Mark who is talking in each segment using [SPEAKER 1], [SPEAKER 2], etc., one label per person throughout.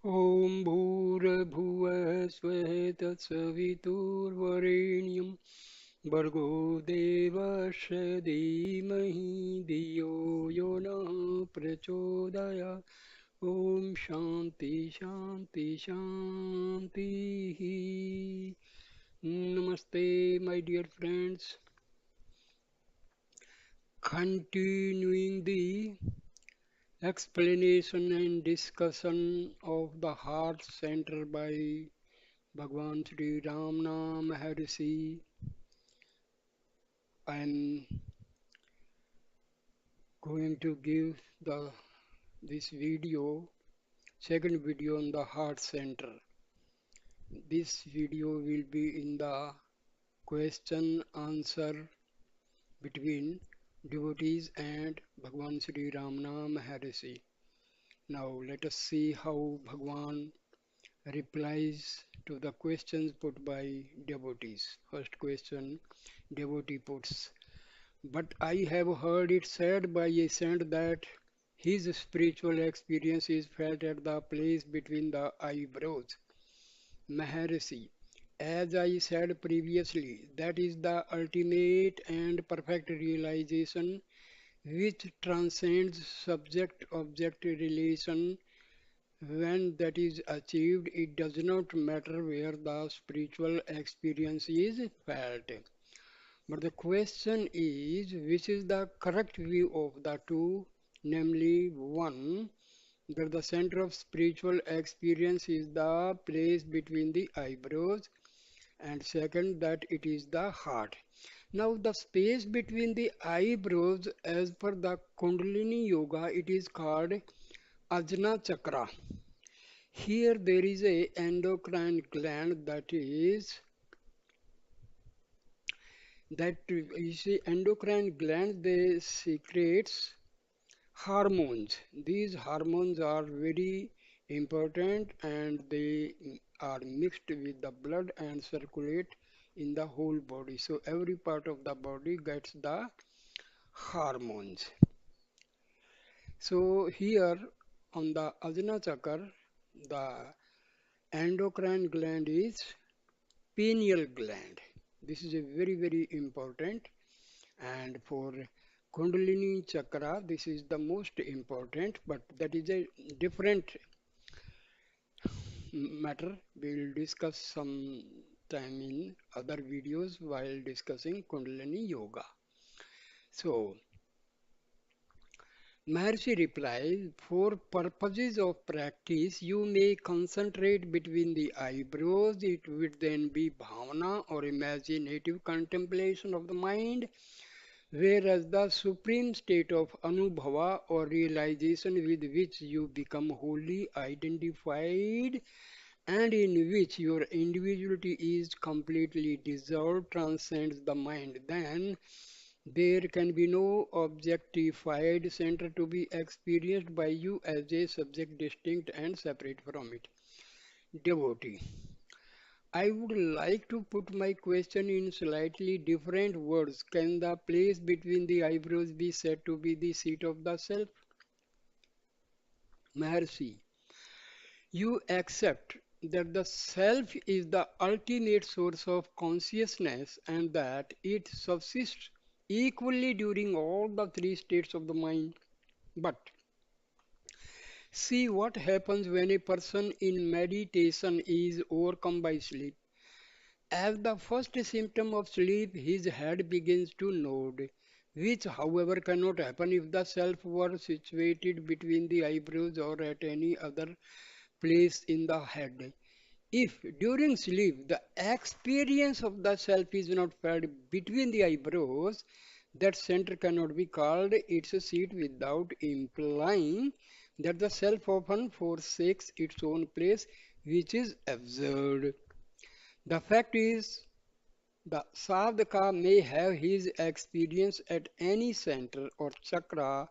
[SPEAKER 1] ॐ भूर्भुवः स्वः तत्सवितुर्वरेण्यं भर्गो देवस्य धीमहि धियो यो नः प्रचोदयात् ॐ शान्ति शान्ति शान्तिः Namaste, my dear friends. Continuing the explanation and discussion of the heart center by Bhagwan Sri Ramana Maharshi. I am going to give this video, second video on the heart center. This video will be in the question answer between devotees and Bhagwan Sri Ramana Maharshi. Now let us see how Bhagwan replies to the questions put by devotees. First question, devotee puts, but I have heard it said by a saint that his spiritual experience is felt at the place between the eyebrows. Maharshi, as I said previously, that is the ultimate and perfect realization which transcends subject-object relation. When that is achieved, it does not matter where the spiritual experience is felt. But the question is, which is the correct view of the two? Namely, one, that the center of spiritual experience is the place between the eyebrows, and second, that it is the heart. Now, the space between the eyebrows, as per the Kundalini Yoga, it is called Ajna Chakra. Here there is a endocrine gland that you see endocrine gland, they secretes hormones. These hormones are very important and they are mixed with the blood and circulate in the whole body. So every part of the body gets the hormones. So here on the Ajna Chakra, the endocrine gland is pineal gland. This is a very important, and for Kundalini chakra this is the most important, but that is a different matter. We will discuss some time in other videos while discussing Kundalini yoga. So Maharshi replies, for purposes of practice, you may concentrate between the eyebrows. It would then be bhavana or imaginative contemplation of the mind, whereas the supreme state of anubhava or realization with which you become wholly identified and in which your individuality is completely dissolved transcends the mind, then there can be no objectified center to be experienced by you as a subject distinct and separate from it. Devotee. I would like to put my question in slightly different words. Can the place between the eyebrows be said to be the seat of the self? Maharshi, you accept that the self is the ultimate source of consciousness and that it subsists equally during all the three states of the mind. But see what happens when a person in meditation is overcome by sleep. As the first symptom of sleep, his head begins to nod, which, however, cannot happen if the self were situated between the eyebrows or at any other place in the head. If during sleep the experience of the self is not felt between the eyebrows, that center cannot be called its seat without implying that the self often forsakes its own place, which is absurd. The fact is, the sadhaka may have his experience at any center or chakra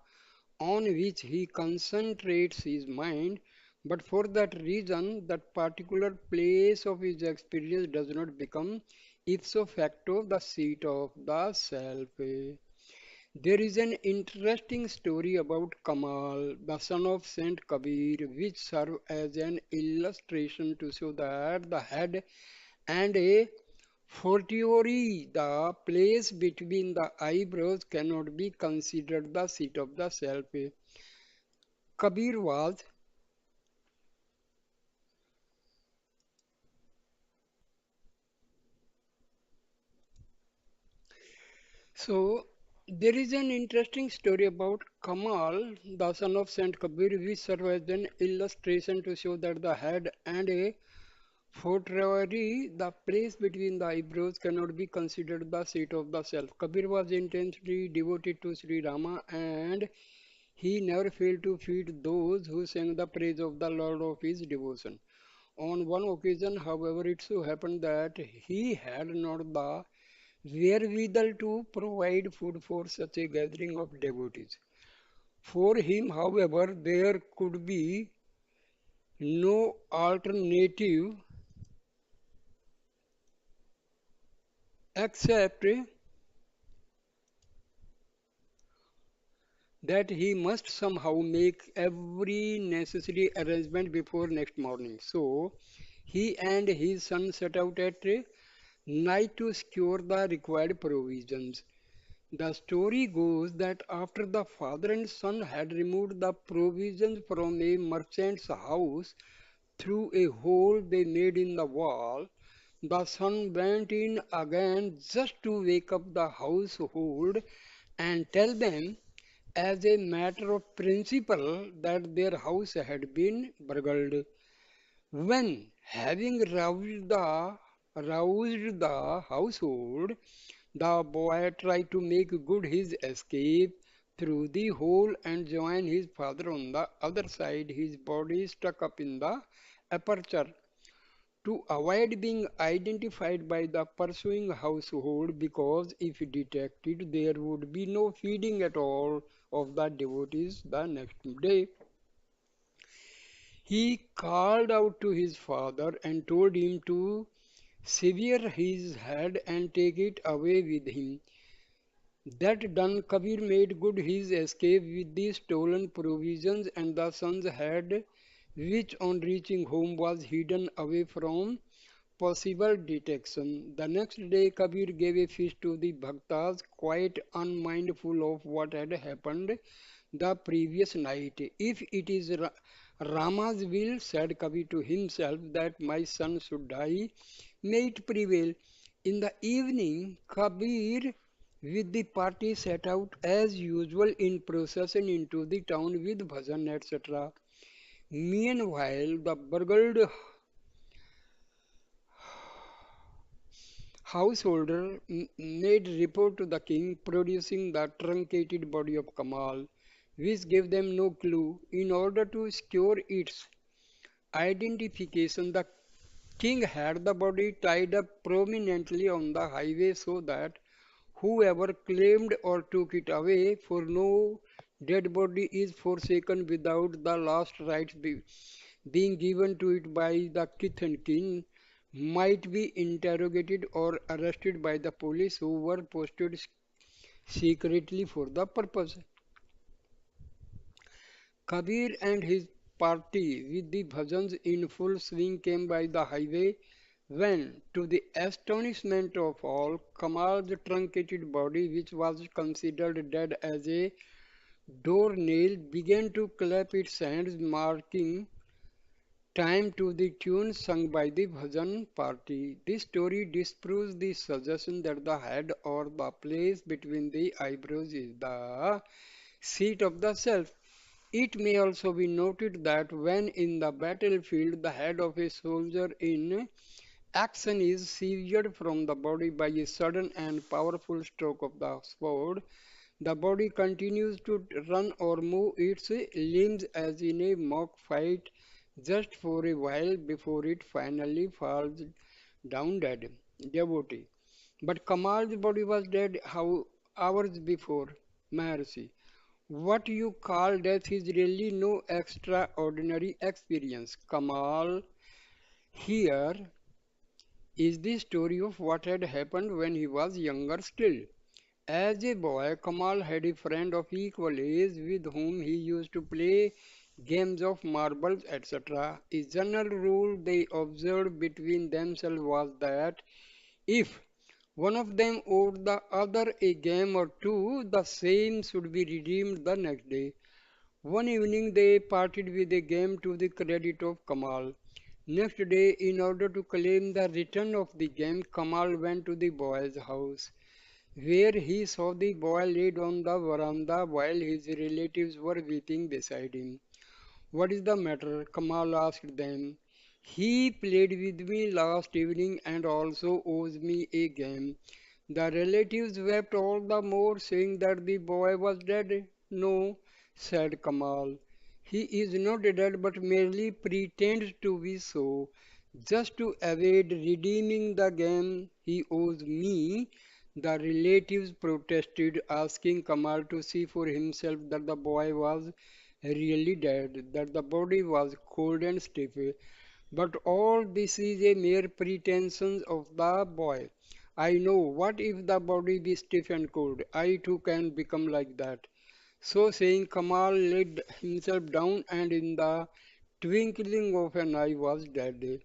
[SPEAKER 1] on which he concentrates his mind, but for that reason, that particular place of his experience does not become ipso facto the seat of the self. There is an interesting story about Kamal, the son of Saint Kabir, which serves as an illustration to show that the head and a fortiori the place between the eyebrows cannot be considered the seat of the self. Kabir was so there is an interesting story about Kamal, the son of Saint Kabir, which serves as an illustration to show that the head and a fortiori the place between the eyebrows cannot be considered the seat of the self. Kabir was intensely devoted to Sri Rama and he never failed to feed those who sang the praise of the Lord of his devotion. On one occasion, however, it so happened that he had not the wherewithal to provide food for such a gathering of devotees. For him, however, there could be no alternative except that he must somehow make every necessary arrangement before next morning. So he and his son set out at night to secure the required provisions. The story goes that after the father and son had removed the provisions from a merchant's house through a hole they made in the wall, the son went in again just to wake up the household and tell them, as a matter of principle, that their house had been burgled. When, having roused the household, the boy tried to make good his escape through the hole and join his father on the other side. His body stuck up in the aperture. To avoid being identified by the pursuing household, because if detected, there would be no feeding at all of the devotees the next day. He called out to his father and told him to sever his head and take it away with him. That done, Kabir made good his escape with the stolen provisions and the son's head, which on reaching home was hidden away from possible detection. The next day, Kabir gave a feast to the bhaktas, quite unmindful of what had happened the previous night. If it is Rama's will, said Kabir to himself, that my son should die, may it prevail. In the evening, Kabir with the party set out as usual in procession into the town with bhajan, etc. Meanwhile, the burgled householder made report to the king, producing the truncated body of Kamal, which gave them no clue. In order to secure its identification, the king had the body tied up prominently on the highway so that whoever claimed or took it away, for no dead body is forsaken without the last rites being given to it by the kith and kin, might be interrogated or arrested by the police who were posted secretly for the purpose. Kabir and his party, with the bhajans in full swing, came by the highway when, to the astonishment of all, Kamal's truncated body, which was considered dead as a doornail, began to clap its hands, marking time to the tune sung by the bhajan party. This story disproves the suggestion that the head or the place between the eyebrows is the seat of the self. It may also be noted that when in the battlefield the head of a soldier in action is severed from the body by a sudden and powerful stroke of the sword, the body continues to run or move its limbs as in a mock fight just for a while before it finally falls down dead. Devotee. But Kamal's body was dead how hours before. Maharshi. What you call death is really no extraordinary experience. Kamal here is the story of what had happened when he was younger still. As a boy, Kamal had a friend of equal age with whom he used to play games of marbles, etc. A general rule they observed between themselves was that if one of them owed the other a game or two, the same should be redeemed the next day. One evening they parted with a game to the credit of Kamal. Next day, in order to claim the return of the game, Kamal went to the boy's house, where he saw the boy laid on the veranda while his relatives were weeping beside him. What is the matter? Kamal asked them. He played with me last evening and also owes me a game. The relatives wept all the more, saying that the boy was dead. No, said Kamal. He is not dead but merely pretends to be so. Just to evade redeeming the game he owes me, the relatives protested, asking Kamal to see for himself that the boy was really dead, that the body was cold and stiff. But all this is a mere pretension of the boy. I know, what if the body be stiff and cold? I too can become like that. So saying, Kamal laid himself down and in the twinkling of an eye was dead.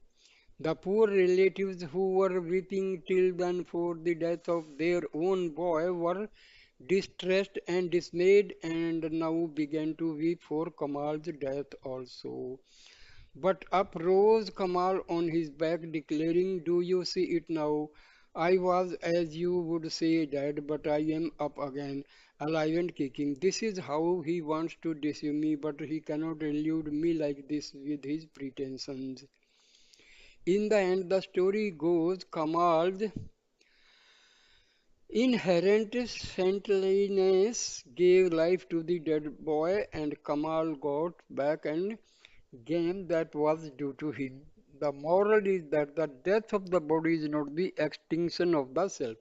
[SPEAKER 1] The poor relatives who were weeping till then for the death of their own boy were distressed and dismayed and now began to weep for Kamal's death also. But up rose Kamal on his back, declaring, do you see it now? I was, as you would say, dead, but I am up again, alive and kicking. This is how he wants to deceive me, but he cannot elude me like this with his pretensions. In the end, the story goes Kamal's inherent saintliness gave life to the dead boy, and Kamal got back and game that was due to him. The moral is that the death of the body is not the extinction of the self.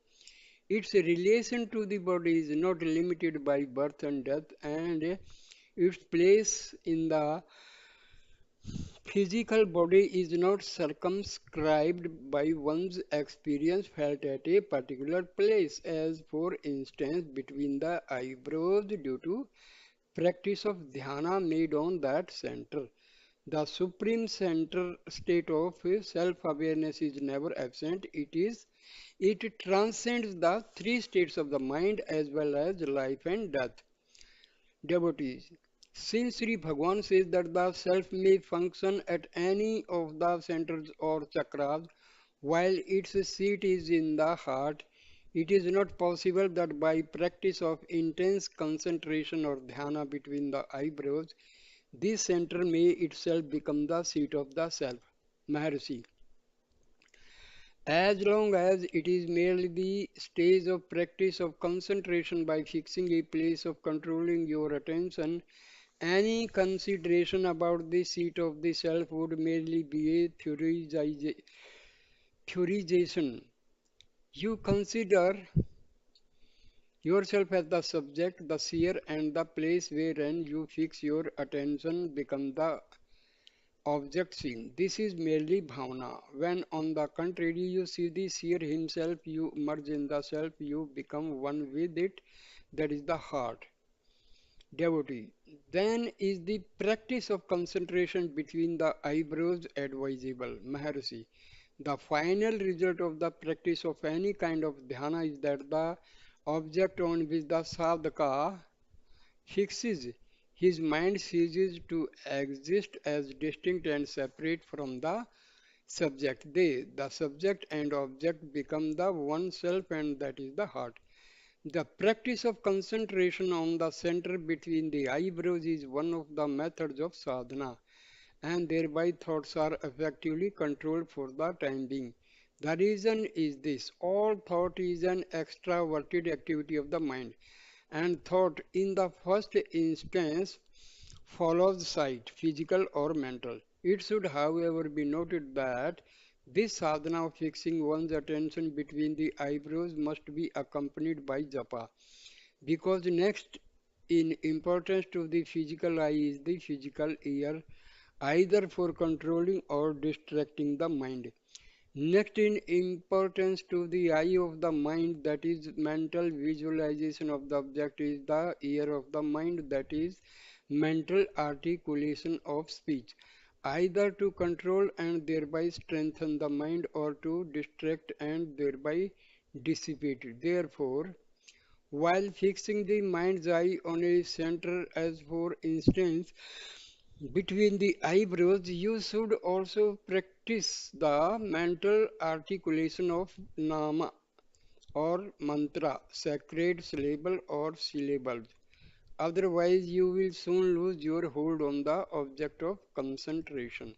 [SPEAKER 1] Its relation to the body is not limited by birth and death, and its place in the physical body is not circumscribed by one's experience felt at a particular place, as for instance between the eyebrows due to practice of dhyana made on that center. The supreme center state of self-awareness is never absent. It transcends the three states of the mind as well as life and death. Devotees. Since Sri Bhagwan says that the self may function at any of the centers or chakras, while its seat is in the heart, it is not possible that by practice of intense concentration or dhyana between the eyebrows, this center may itself become the seat of the self. Maharshi. As long as it is merely the stage of practice of concentration by fixing a place of controlling your attention, any consideration about the seat of the self would merely be a theorization. You consider yourself as the subject, the seer, and the place wherein you fix your attention becomes the object seen. This is merely bhavana. When on the contrary you see the seer himself, you merge in the self, you become one with it, that is the heart. Devotee. Then is the practice of concentration between the eyebrows advisable. Maharshi. The final result of the practice of any kind of dhyana is that the object on which the sadhaka fixes his mind ceases to exist as distinct and separate from the subject. The subject and object, become the one self, and that is the heart. The practice of concentration on the center between the eyebrows is one of the methods of sadhana, and thereby thoughts are effectively controlled for the time being. The reason is this: all thought is an extraverted activity of the mind, and thought in the first instance follows sight, physical or mental. It should, however, be noted that this sadhana of fixing one's attention between the eyebrows must be accompanied by japa, because next in importance to the physical eye is the physical ear, either for controlling or distracting the mind. Next in importance to the eye of the mind, that is mental visualization of the object, is the ear of the mind, that is mental articulation of speech, either to control and thereby strengthen the mind or to distract and thereby dissipate it. Therefore, while fixing the mind's eye on a center, as for instance between the eyebrows, you should also practice the mental articulation of nama or mantra, sacred syllable or syllables. Otherwise, you will soon lose your hold on the object of concentration.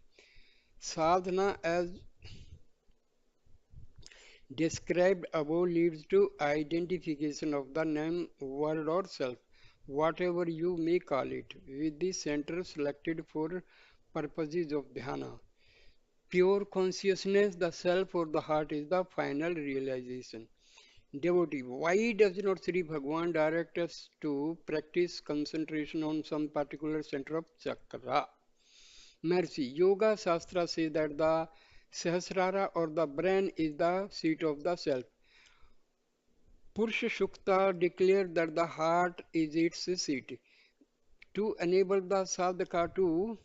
[SPEAKER 1] Sadhana, as described above, leads to identification of the name, word, or self, whatever you may call it, with the center selected for purposes of dhyana. Pure consciousness, the self or the heart, is the final realization. Devotee, why does not Sri Bhagwan direct us to practice concentration on some particular center of chakra? Mercy, Yoga Shastra says that the Sahasrara or the brain is the seat of the self. Purusha Shukta declared that the heart is its seat. To enable the sadhaka to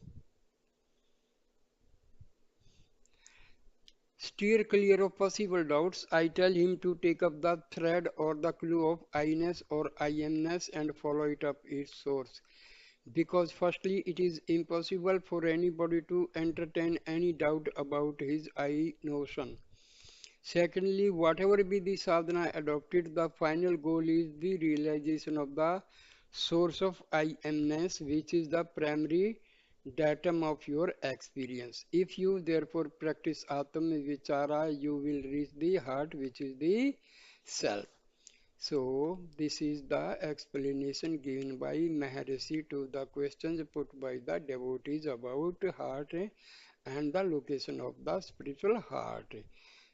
[SPEAKER 1] steer clear of possible doubts, I tell him to take up the thread or the clue of I-ness or I amness and follow it up its source. Because firstly, it is impossible for anybody to entertain any doubt about his I notion. Secondly, whatever be the sadhana adopted, the final goal is the realization of the source of I amness, which is the primary datum of your experience. If you therefore practice Atma Vichara, you will reach the heart, which is the self. So, this is the explanation given by Maharshi to the questions put by the devotees about heart and the location of the spiritual heart.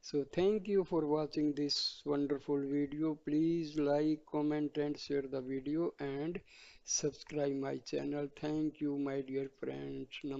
[SPEAKER 1] So, thank you for watching this wonderful video. Please like, comment, and share the video and subscribe my channel. Thank you, my dear friends. Namaste.